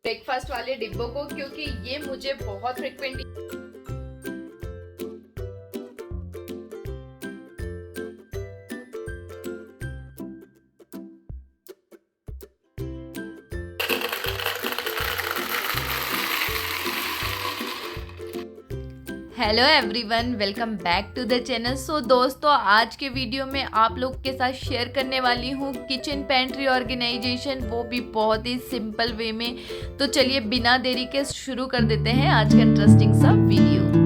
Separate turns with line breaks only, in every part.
Breakfast वाले डिब्बों को, क्योंकि ये मुझे बहुत frequently hello everyone, welcome back to the channel. So दोस्तों, आज के वीडियो में आप लोग के साथ शेयर करने वाली हूँ किचन पेंट्री ऑर्गेनाइजेशन, वो भी बहुत ही सिंपल वे में। तो चलिए बिना देरी के शुरू कर देते हैं आज का इंटरेस्टिंग सा video.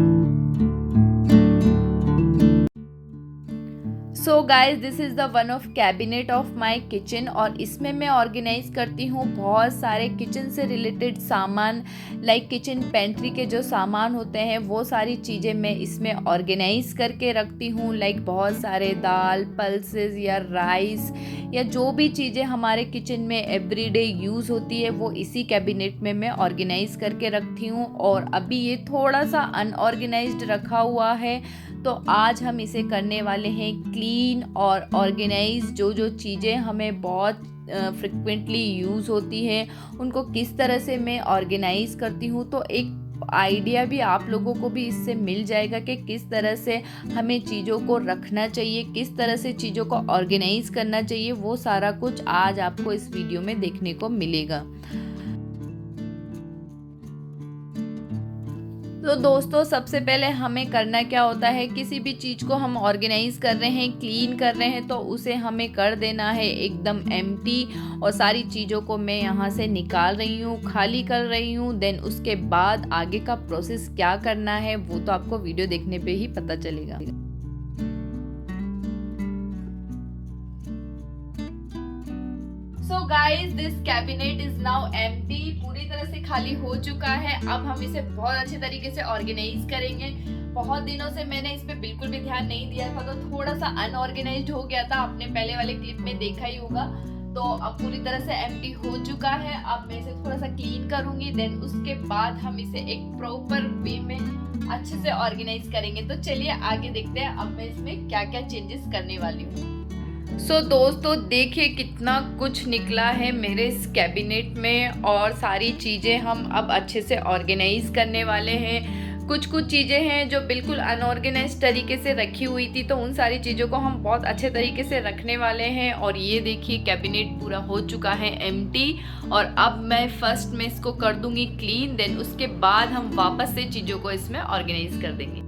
So guys, this is the one of cabinet of my kitchen, और इसमें मैं ऑर्गेनाइज करती हूँ बहुत सारे किचन से रिलेटेड सामान। लाइक किचन पेंट्री के जो सामान होते हैं वो सारी चीज़ें मैं इसमें ऑर्गेनाइज करके रखती हूँ। लाइक बहुत सारे दाल, पल्सेस या राइस या जो भी चीज़ें हमारे किचन में एवरीडे यूज़ होती है वो इसी कैबिनेट में मैं ऑर्गेनाइज करके रखती हूँ। और अभी ये थोड़ा सा अनऑर्गेनाइज्ड रखा हुआ है, तो आज हम इसे करने वाले हैं क्लीन और ऑर्गेनाइज। जो जो चीज़ें हमें बहुत फ्रिक्वेंटली यूज़ होती हैं उनको किस तरह से मैं ऑर्गेनाइज करती हूँ, तो एक आइडिया भी आप लोगों को भी इससे मिल जाएगा कि किस तरह से हमें चीज़ों को रखना चाहिए, किस तरह से चीज़ों को ऑर्गेनाइज करना चाहिए। वो सारा कुछ आज आपको इस वीडियो में देखने को मिलेगा। तो दोस्तों, सबसे पहले हमें करना क्या होता है, किसी भी चीज़ को हम ऑर्गेनाइज कर रहे हैं, क्लीन कर रहे हैं, तो उसे हमें कर देना है एकदम एम्प्टी। और सारी चीज़ों को मैं यहाँ से निकाल रही हूँ, खाली कर रही हूँ। देन उसके बाद आगे का प्रोसेस क्या करना है वो तो आपको वीडियो देखने पे ही पता चलेगा। So guys, this cabinet is now empty, पूरी तरह से खाली हो चुका है। अब हम इसे बहुत अच्छे तरीके से ऑर्गेनाइज करेंगे। बहुत दिनों से मैंने इस पे बिल्कुल भी ध्यान नहीं दिया था, तो थोड़ा सा अनऑर्गेनाइज्ड हो गया था। आपने पहले वाले क्लिप में देखा ही होगा। तो अब पूरी तरह से एम्प्टी हो चुका है। अब मैं इसे थोड़ा सा क्लीन करूंगी, देन उसके बाद हम इसे एक प्रॉपर वे में अच्छे से ऑर्गेनाइज करेंगे। तो चलिए आगे देखते हैं अब मैं इसमें क्या क्या चेंजेस करने वाली हूँ। सो दोस्तों, देखिए कितना कुछ निकला है मेरे इस कैबिनेट में, और सारी चीज़ें हम अब अच्छे से ऑर्गेनाइज करने वाले हैं। कुछ चीज़ें हैं जो बिल्कुल अनऑर्गेनाइज तरीके से रखी हुई थी, तो उन सारी चीज़ों को हम बहुत अच्छे तरीके से रखने वाले हैं। और ये देखिए कैबिनेट पूरा हो चुका है एम्प्टी, और अब मैं फर्स्ट में इसको कर दूंगी क्लीन, देन उसके बाद हम वापस से चीज़ों को इसमें ऑर्गेनाइज कर देंगे।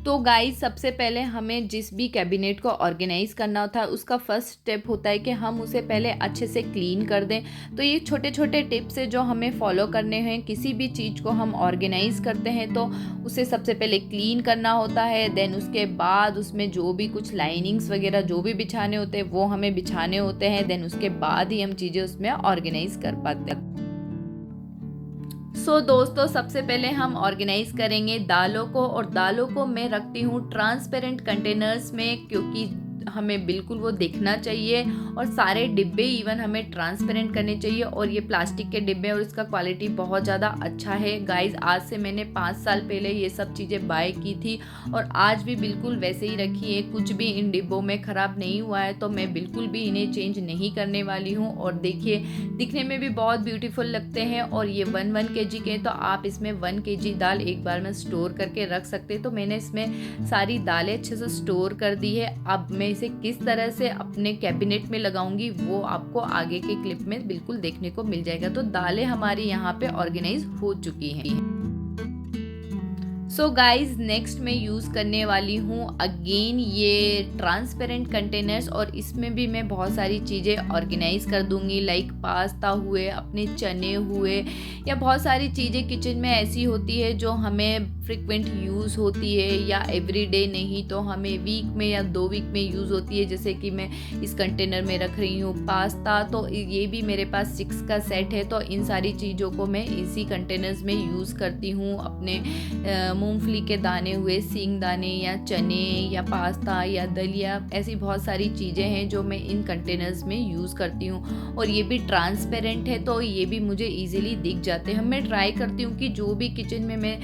तो गाइस, सबसे पहले हमें जिस भी कैबिनेट को ऑर्गेनाइज करना होता है उसका फर्स्ट स्टेप होता है कि हम उसे पहले अच्छे से क्लीन कर दें। तो ये छोटे छोटे टिप्स है जो हमें फॉलो करने हैं। किसी भी चीज़ को हम ऑर्गेनाइज करते हैं तो उसे सबसे पहले क्लीन करना होता है। देन उसके बाद उसमें जो भी कुछ लाइनिंग्स वगैरह जो भी बिछाने होते हैं वो हमें बिछाने होते हैं। देन उसके बाद ही हम चीज़ें उसमें ऑर्गेनाइज कर पाते हैं। सो दोस्तों, सबसे पहले हम ऑर्गेनाइज करेंगे दालों को, और दालों को मैं रखती हूँ ट्रांसपेरेंट कंटेनर्स में, क्योंकि हमें बिल्कुल वो दिखना चाहिए। और सारे डिब्बे इवन हमें ट्रांसपेरेंट करने चाहिए। और ये प्लास्टिक के डिब्बे और इसका क्वालिटी बहुत ज़्यादा अच्छा है गाइज। आज से मैंने 5 साल पहले ये सब चीज़ें बाय की थी और आज भी बिल्कुल वैसे ही रखी है। कुछ भी इन डिब्बों में ख़राब नहीं हुआ है, तो मैं बिल्कुल भी इन्हें चेंज नहीं करने वाली हूँ। और देखिए, दिखने में भी बहुत ब्यूटीफुल लगते हैं। और ये 1 kg के, तो आप इसमें 1 kg दाल एक बार में स्टोर करके रख सकते हैं। तो मैंने इसमें सारी दालें अच्छे से स्टोर कर दी है। अब मैं इसे किस तरह से अपने कैबिनेट में लगाऊंगी वो आपको आगे के क्लिप में बिल्कुल देखने को मिल जाएगा। तो दालें हमारी यहाँ पे ऑर्गेनाइज हो चुकी हैं। सो गाइज, नेक्स्ट मैं यूज़ करने वाली हूँ अगेन ये ट्रांसपेरेंट कंटेनर्स, और इसमें भी मैं बहुत सारी चीज़ें ऑर्गेनाइज कर दूँगी। लाइक पास्ता हुए, अपने चने हुए, या बहुत सारी चीज़ें किचन में ऐसी होती है जो हमें फ्रिक्वेंट यूज़ होती है, या एवरीडे नहीं तो हमें वीक में या 2 वीक में यूज़ होती है। जैसे कि मैं इस कंटेनर में रख रही हूँ पास्ता, तो ये भी मेरे पास 6 का सेट है। तो इन सारी चीज़ों को मैं इसी कंटेनर्स में यूज़ करती हूँ। अपने मूंगफली के दाने हुए, सींग दाने या चने या पास्ता या दलिया, ऐसी बहुत सारी चीज़ें हैं जो मैं इन कंटेनर्स में यूज़ करती हूँ। और ये भी ट्रांसपेरेंट है तो ये भी मुझे ईजिली दिख जाते हैं। मैं ट्राई करती हूँ कि जो भी किचन में मैं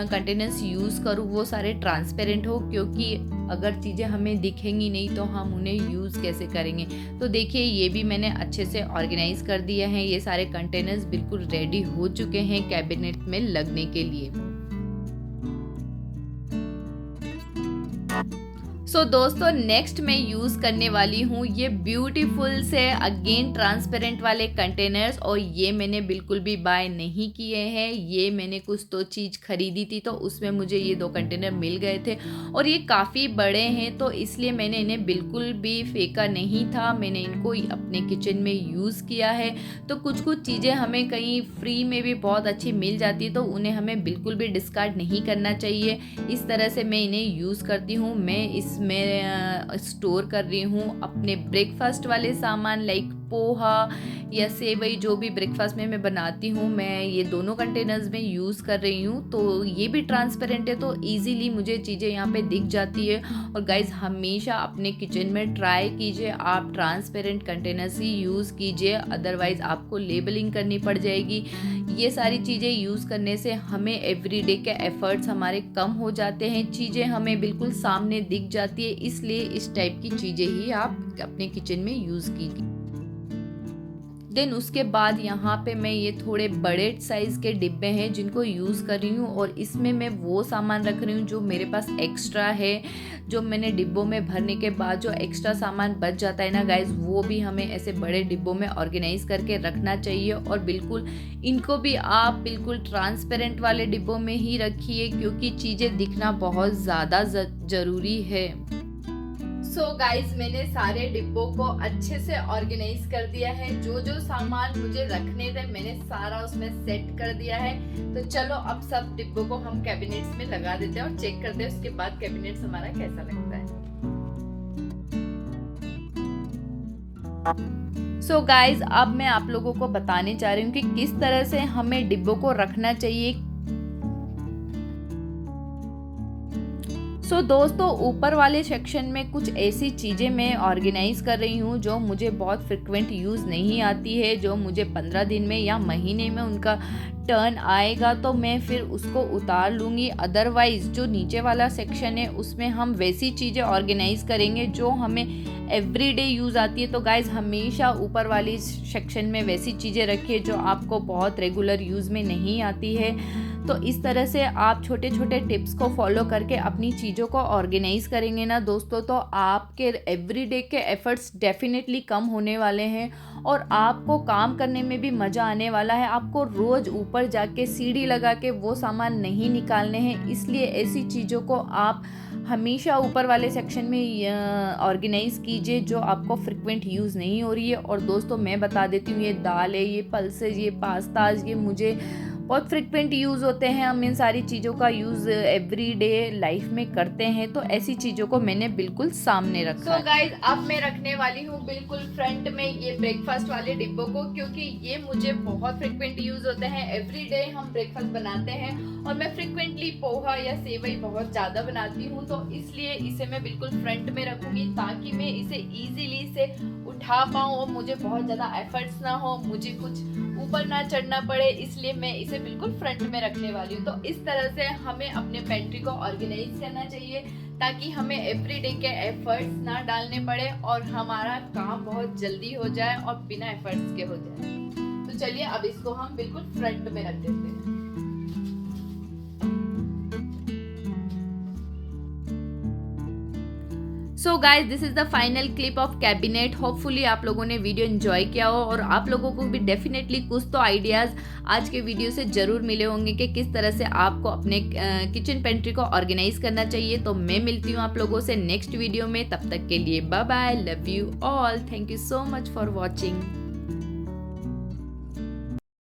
कंटेनर्स यूज़ करूँ वो सारे ट्रांसपेरेंट हो, क्योंकि अगर चीज़ें हमें दिखेंगी नहीं तो हम उन्हें यूज़ कैसे करेंगे। तो देखिए ये भी मैंने अच्छे से ऑर्गेनाइज़ कर दिया है। ये सारे कंटेनर्स बिल्कुल रेडी हो चुके हैं कैबिनेट में लगने के लिए। सो दोस्तों नेक्स्ट मैं यूज़ करने वाली हूँ ये ब्यूटीफुल से अगेन ट्रांसपेरेंट वाले कंटेनर्स। और ये मैंने बिल्कुल भी बाय नहीं किए हैं, ये मैंने कुछ तो चीज़ खरीदी थी तो उसमें मुझे ये 2 कंटेनर मिल गए थे और ये काफ़ी बड़े हैं तो इसलिए मैंने इन्हें बिल्कुल भी फेंका नहीं था, मैंने इनको अपने किचन में यूज़ किया है। तो कुछ चीज़ें हमें कहीं फ्री में भी बहुत अच्छी मिल जाती है तो उन्हें हमें बिल्कुल भी डिस्कार्ड नहीं करना चाहिए। इस तरह से मैं इन्हें यूज़ करती हूँ। मैं इसमें स्टोर कर रही हूँ अपने ब्रेकफास्ट वाले सामान लाइक पोहा या सेवई, जो भी ब्रेकफास्ट में मैं बनाती हूँ मैं ये दोनों कंटेनर्स में यूज़ कर रही हूँ। तो ये भी ट्रांसपेरेंट है तो इजीली मुझे चीज़ें यहाँ पे दिख जाती है। और गाइज हमेशा अपने किचन में ट्राई कीजिए आप ट्रांसपेरेंट कंटेनर्स ही यूज़ कीजिए, अदरवाइज़ आपको लेबलिंग करनी पड़ जाएगी। ये सारी चीज़ें यूज़ करने से हमें एवरीडे के एफर्ट्स हमारे कम हो जाते हैं, चीज़ें हमें बिल्कुल सामने दिख जाती है। इसलिए इस टाइप की चीज़ें ही आप अपने किचन में यूज़ कीजिए। देन उसके बाद यहाँ पे मैं ये थोड़े बड़े साइज़ के डिब्बे हैं जिनको यूज़ कर रही हूँ और इसमें मैं वो सामान रख रही हूँ जो मेरे पास एक्स्ट्रा है, जो मैंने डिब्बों में भरने के बाद जो एक्स्ट्रा सामान बच जाता है ना गाइज, वो भी हमें ऐसे बड़े डिब्बों में ऑर्गेनाइज करके रखना चाहिए। और बिल्कुल इनको भी आप बिल्कुल ट्रांसपेरेंट वाले डिब्बों में ही रखिए क्योंकि चीज़ें दिखना बहुत ज़्यादा ज़रूरी है। सो गाइज मैंने सारे डिब्बों को अच्छे से ऑर्गेनाइज कर दिया है, जो जो सामान मुझे रखने थे मैंने सारा उसमें सेट कर दिया है। तो चलो अब सब डिब्बों को हम कैबिनेट्स में लगा देते हैं और चेक करते हैं उसके बाद कैबिनेट्स हमारा कैसा लगता है। सो गाइज अब मैं आप लोगों को बताने चाह रही हूँ कि किस तरह से हमें डिब्बों को रखना चाहिए। सो दोस्तों ऊपर वाले सेक्शन में कुछ ऐसी चीज़ें मैं ऑर्गेनाइज कर रही हूँ जो मुझे बहुत फ्रिक्वेंट यूज़ नहीं आती है, जो मुझे 15 दिन में या महीने में उनका टर्न आएगा तो मैं फिर उसको उतार लूँगी। अदरवाइज़ जो नीचे वाला सेक्शन है उसमें हम वैसी चीज़ें ऑर्गेनाइज करेंगे जो हमें एवरीडे यूज़ आती है। तो गाइज़ हमेशा ऊपर वाली सेक्शन में वैसी चीज़ें रखिए जो आपको बहुत रेगुलर यूज़ में नहीं आती है। तो इस तरह से आप छोटे छोटे टिप्स को फॉलो करके अपनी चीज़ों को ऑर्गेनाइज करेंगे ना दोस्तों, तो आपके एवरीडे के एफर्ट्स डेफिनेटली कम होने वाले हैं और आपको काम करने में भी मज़ा आने वाला है। आपको रोज़ ऊपर जाके सीढ़ी लगा के वो सामान नहीं निकालने हैं, इसलिए ऐसी चीज़ों को आप हमेशा ऊपर वाले सेक्शन में ऑर्गेनाइज़ कीजिए जो आपको फ्रिक्वेंट यूज़ नहीं हो रही है। और दोस्तों मैं बता देती हूँ ये दाल है, ये पल्सेज, ये पास्ताज, ये मुझे बहुत फ्रिक्वेंट यूज़ होते हैं। हम इन सारी चीज़ों का यूज़ एवरीडे लाइफ में करते हैं, तो ऐसी चीज़ों को मैंने बिल्कुल सामने रखा है। सो गाइज अब मैं रखने वाली हूँ बिल्कुल फ्रंट में ये ब्रेकफास्ट वाले डिब्बों को, क्योंकि ये मुझे बहुत फ्रिक्वेंट यूज़ होते हैं। एवरीडे हम ब्रेकफास्ट बनाते हैं और मैं फ्रिक्वेंटली पोहा या सेवई बहुत ज़्यादा बनाती हूँ, तो इसलिए इसे मैं बिल्कुल फ्रंट में रखूँगी ताकि मैं इसे ईजिली से उठा पाऊँ और मुझे बहुत ज़्यादा एफर्ट्स ना हो, मुझे कुछ ऊपर ना चढ़ना पड़े, इसलिए मैं इसे बिल्कुल फ्रंट में रखने वाली हूँ। तो इस तरह से हमें अपने पेंट्री को ऑर्गेनाइज करना चाहिए ताकि हमें एवरीडे के एफर्ट्स ना डालने पड़े और हमारा काम बहुत जल्दी हो जाए और बिना एफर्ट्स के हो जाए। तो चलिए अब इसको हम बिल्कुल फ्रंट में रख देते हैं। So guys this is the final clip of cabinet. Hopefully आप लोगों ने वीडियो एंजॉय किया हो और आप लोगों को भी डेफिनेटली कुछ तो आइडियाज़ आज के वीडियो से ज़रूर मिले होंगे कि किस तरह से आपको अपने किचन पेंट्री को ऑर्गेनाइज करना चाहिए। तो मैं मिलती हूँ आप लोगों से नेक्स्ट वीडियो में, तब तक के लिए bye bye, love you all, thank you so much for watching.